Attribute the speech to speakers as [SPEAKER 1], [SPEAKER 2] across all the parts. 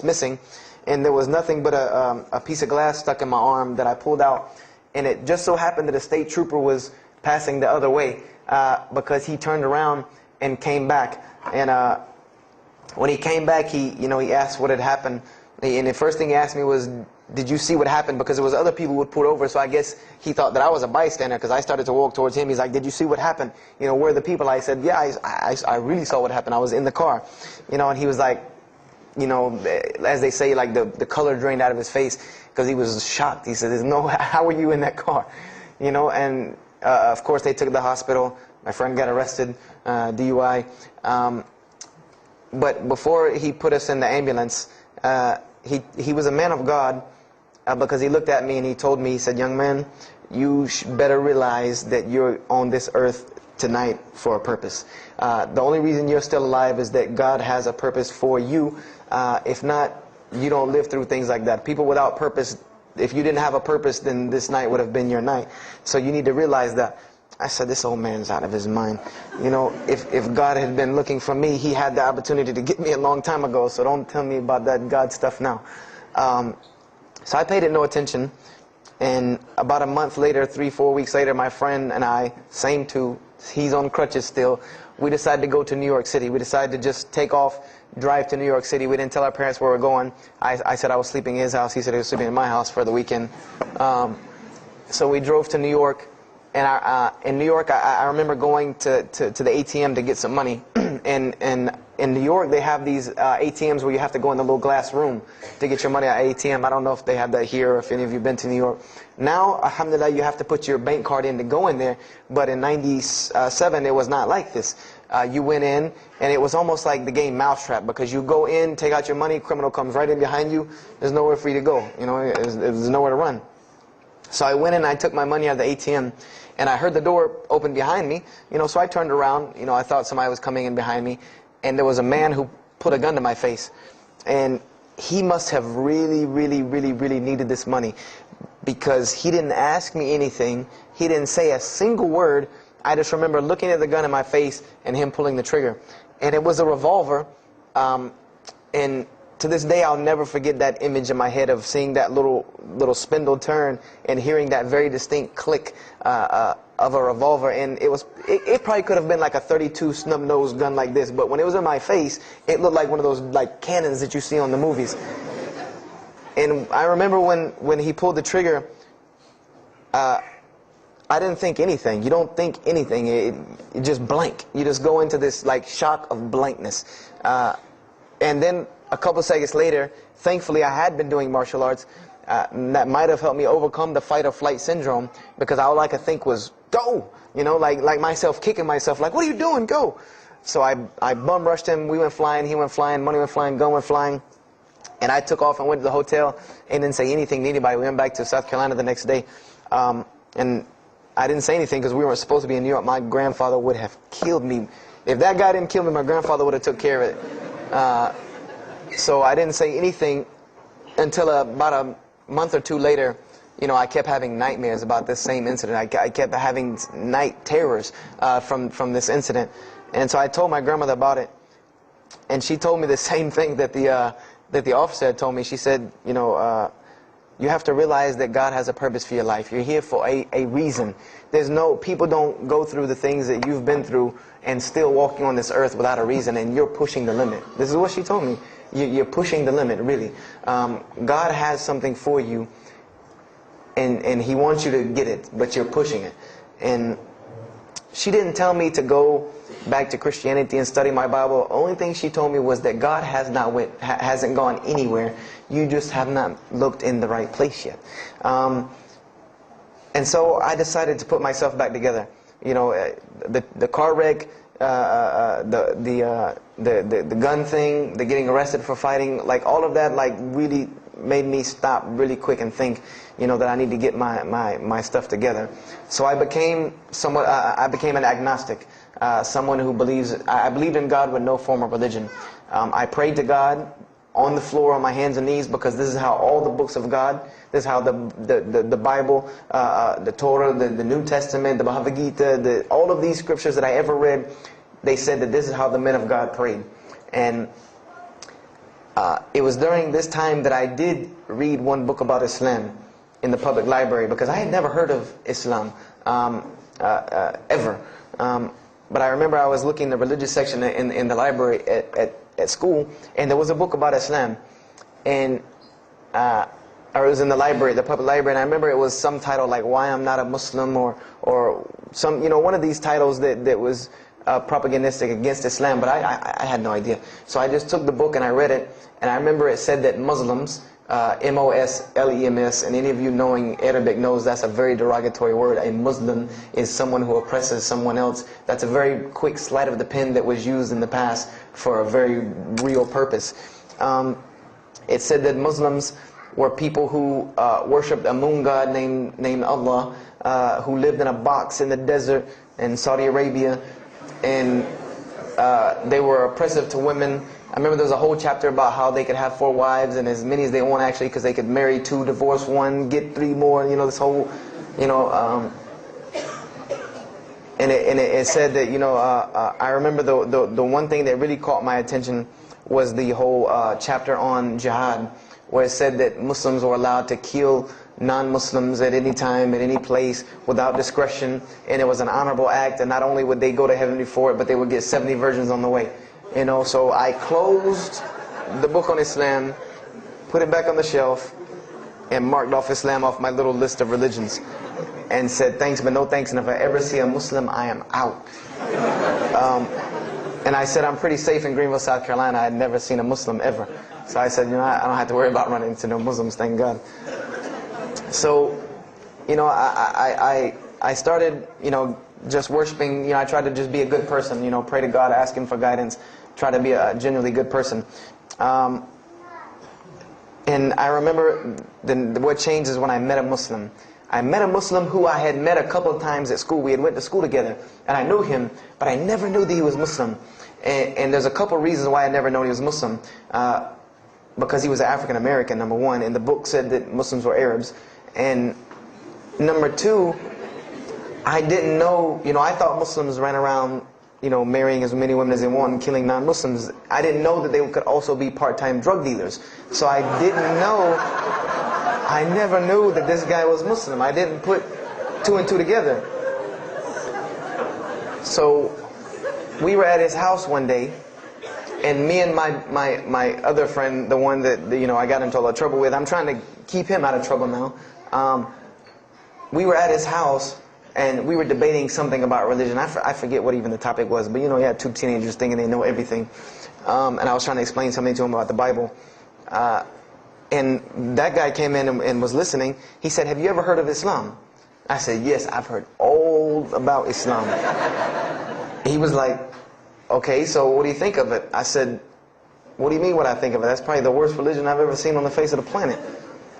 [SPEAKER 1] missing, and there was nothing but a piece of glass stuck in my arm that I pulled out, and it just so happened that a state trooper was passing the other way because he turned around and came back. And when he came back, he asked what had happened, and the first thing he asked me was, "Did you see what happened?" Because there was other people who would pull over, so I guess he thought that I was a bystander because I started to walk towards him. He's like, "Did you see what happened? Where are the people?" I said, "Yeah, I really saw what happened. I was in the car." And he was like, as they say, like the color drained out of his face because he was shocked. He said, how were you in that car? And of course they took it to the hospital. My friend got arrested, DUI. But before he put us in the ambulance, he was a man of God because he looked at me and he told me, he said, "Young man, you better realize that you're on this earth tonight for a purpose. The only reason you're still alive is that God has a purpose for you. If not, you don't live through things like that. People without purpose, if you didn't have a purpose, then this night would have been your night. So you need to realize that." I said, this old man's out of his mind. If God had been looking for me, he had the opportunity to get me a long time ago. So don't tell me about that God stuff now. So I paid it no attention. And about a month later, 3-4 weeks later, my friend and I, same two, he's on crutches still, we decided to go to New York City. We decided to just take off, drive to New York City. We didn't tell our parents where we were going. I said I was sleeping in his house. He said he was sleeping in my house for the weekend. So we drove to New York. And in New York, I remember going to the ATM to get some money. And in New York, they have these ATMs where you have to go in the little glass room to get your money at ATM. I don't know if they have that here or if any of you have been to New York. Now, alhamdulillah, you have to put your bank card in to go in there. But in '97, it was not like this. You went in, and it was almost like the game Mousetrap, because you go in, take out your money, criminal comes right in behind you. There's nowhere for you to go. There's nowhere to run. So I went in and I took my money out of the ATM, and I heard the door open behind me. So I turned around. I thought somebody was coming in behind me, and there was a man who put a gun to my face. And he must have really, really, really, really needed this money, because he didn't ask me anything. He didn't say a single word. I just remember looking at the gun in my face and him pulling the trigger. And it was a revolver. And to this day, I'll never forget that image in my head of seeing that little spindle turn and hearing that very distinct click of a revolver. And it probably could have been like a .32 snub-nosed gun like this, but when it was in my face, it looked like one of those like cannons that you see on the movies. And I remember when he pulled the trigger, I didn't think anything. You don't think anything. It just blank. You just go into this like shock of blankness. And then a couple seconds later, thankfully I had been doing martial arts. That might have helped me overcome the fight or flight syndrome, because all I could think was, go! Like myself kicking myself, like, what are you doing? Go! So I bum rushed him. We went flying, he went flying, money went flying, gun went flying. And I took off and went to the hotel and didn't say anything to anybody. We went back to South Carolina the next day. And I didn't say anything because we weren't supposed to be in New York. My grandfather would have killed me. If that guy didn't kill me, my grandfather would have took care of it. So I didn't say anything until about a month or two later. I kept having nightmares about this same incident. I kept having night terrors from this incident. And so I told my grandmother about it. And she told me the same thing that the officer had told me. She said, you have to realize that God has a purpose for your life. You're here for a reason. People don't go through the things that you've been through and still walking on this earth without a reason, and you're pushing the limit. This is what she told me. You're pushing the limit, really. God has something for you, and He wants you to get it, but you're pushing it. And she didn't tell me to go back to Christianity and study my Bible. The only thing she told me was that God hasn't gone anywhere. You just have not looked in the right place yet. And so I decided to put myself back together. The car wreck, the gun thing, the getting arrested for fighting, like all of that, like really made me stop really quick and think, that I need to get my stuff together. So I became an agnostic, someone who I believed in God with no form of religion. I prayed to God on the floor on my hands and knees, because this is how all the books of God, this is how the Bible, the Torah, the New Testament, the Bhagavad Gita, all of these scriptures that I ever read, they said that this is how the men of God prayed. And it was during this time that I did read one book about Islam in the public library, because I had never heard of Islam ever. But I remember I was looking in the religious section in the library at school, and there was a book about Islam, and or it was in the library, the public library, and I remember it was some title like "Why I'm Not a Muslim," or some, you know, one of these titles that was propagandistic against Islam, but I had no idea. So I just took the book and I read it, and I remember it said that Muslims, M-O-S-L-E-M-S, and any of you knowing Arabic knows that's a very derogatory word. A Muslim is someone who oppresses someone else. That's a very quick sleight of the pen that was used in the past for a very real purpose. It said that Muslims were people who worshipped a moon god named Allah, who lived in a box in the desert in Saudi Arabia, and they were oppressive to women. I remember there was a whole chapter about how they could have 4 wives, and as many as they want actually, because they could marry 2, divorce 1, get 3 more, you know, this whole, you know, and it said that, you know, I remember the one thing that really caught my attention was the whole chapter on jihad, where it said that Muslims were allowed to kill non-Muslims at any time, at any place, without discretion, and it was an honorable act, and not only would they go to heaven before it, but they would get 70 virgins on the way. You know, so I closed the book on Islam, put it back on the shelf, and marked off Islam off my little list of religions, and said thanks but no thanks, and if I ever see a Muslim, I am out. And I said I'm pretty safe in Greenville, South Carolina. I had never seen a Muslim ever. So I said, you know, I don't have to worry about running into no Muslims, thank God. So, you know, I started, you know, just worshiping. You know, I tried to just be a good person, you know, pray to God, ask Him for guidance, try to be a genuinely good person. And I remember what changed is when I met a Muslim. I met a Muslim who I had met a couple of times at school. We had went to school together, and I knew him, but I never knew that he was Muslim. And there's a couple of reasons why I never known he was Muslim. Because he was African American, number one, and the book said that Muslims were Arabs. And number two, I didn't know, you know, I thought Muslims ran around, you know, marrying as many women as they want and killing non-Muslims. I didn't know that they could also be part-time drug dealers. So I didn't know, I never knew that this guy was Muslim. I didn't put 2 and 2 together. So we were at his house one day, and me and my other friend, the one that, you know, I got into a lot of trouble with, I'm trying to keep him out of trouble now. We were at his house, and we were debating something about religion. I forget what even the topic was, but you know, you had 2 teenagers thinking they know everything. And I was trying to explain something to him about the Bible. And that guy came in and was listening. He said, "Have you ever heard of Islam?" I said, "Yes, I've heard all about Islam." He was like, "Okay, so what do you think of it?" I said, "What do you mean what I think of it? That's probably the worst religion I've ever seen on the face of the planet."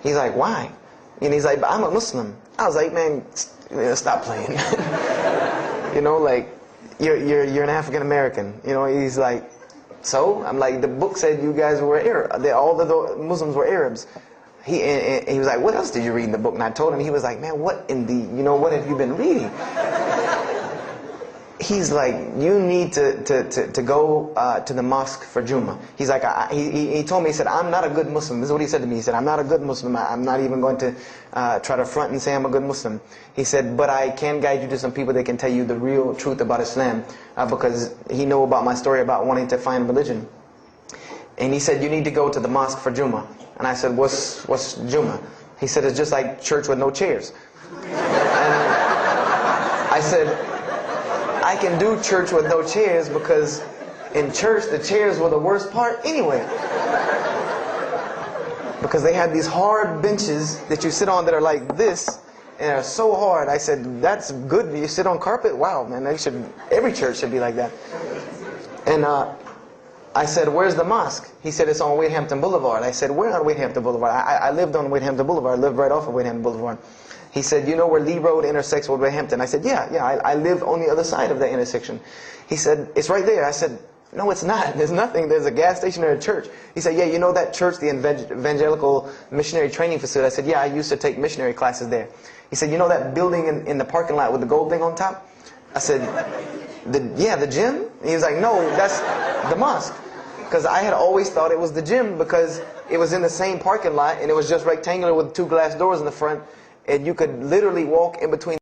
[SPEAKER 1] He's like, "Why?" And he's like, "I'm a Muslim." I was like, "Man, stop playing." You know, like, you're an African American. You know, he's like, "So?" I'm like, "The book said you guys were Arab. That all the Muslims were Arabs." He was like, "What else did you read in the book?" And I told him. He was like, "Man, what in the, you know, what have you been reading?" He's like, "You need to go to the mosque for Jummah." He's like, he told me, he said, "I'm not a good Muslim." This is what he said to me. He said, "I'm not a good Muslim. I'm not even going to try to front and say I'm a good Muslim." He said, "But I can guide you to some people that can tell you the real truth about Islam," because he knew about my story about wanting to find religion. And he said, "You need to go to the mosque for Jummah." And I said, What's Jummah?" He said, "It's just like church with no chairs." And I said, "I can do church with no chairs because in church the chairs were the worst part anyway." Because they had these hard benches that you sit on that are like this, and they're so hard. I said, "That's good. You sit on carpet? Wow, man, every church should be like that." And I said, "Where's the mosque?" He said, "It's on Wade-Hampton Boulevard." I said, "Where on Wade-Hampton Boulevard?" I lived on Wade-Hampton Boulevard. I lived right off of Wade-Hampton Boulevard. He said, "You know where Lee Road intersects with Wade-Hampton?" I said, Yeah, I live on the other side of that intersection." He said, "It's right there." I said, "No, it's not. There's nothing. There's a gas station or a church." He said, "Yeah, you know that church, the Evangelical Missionary Training Facility?" I said, "Yeah, I used to take missionary classes there." He said, "You know that building in the parking lot with the gold thing on top?" I said, the gym?" He was like, "No, that's the mosque." Because I had always thought it was the gym because it was in the same parking lot and it was just rectangular with 2 glass doors in the front, and you could literally walk in between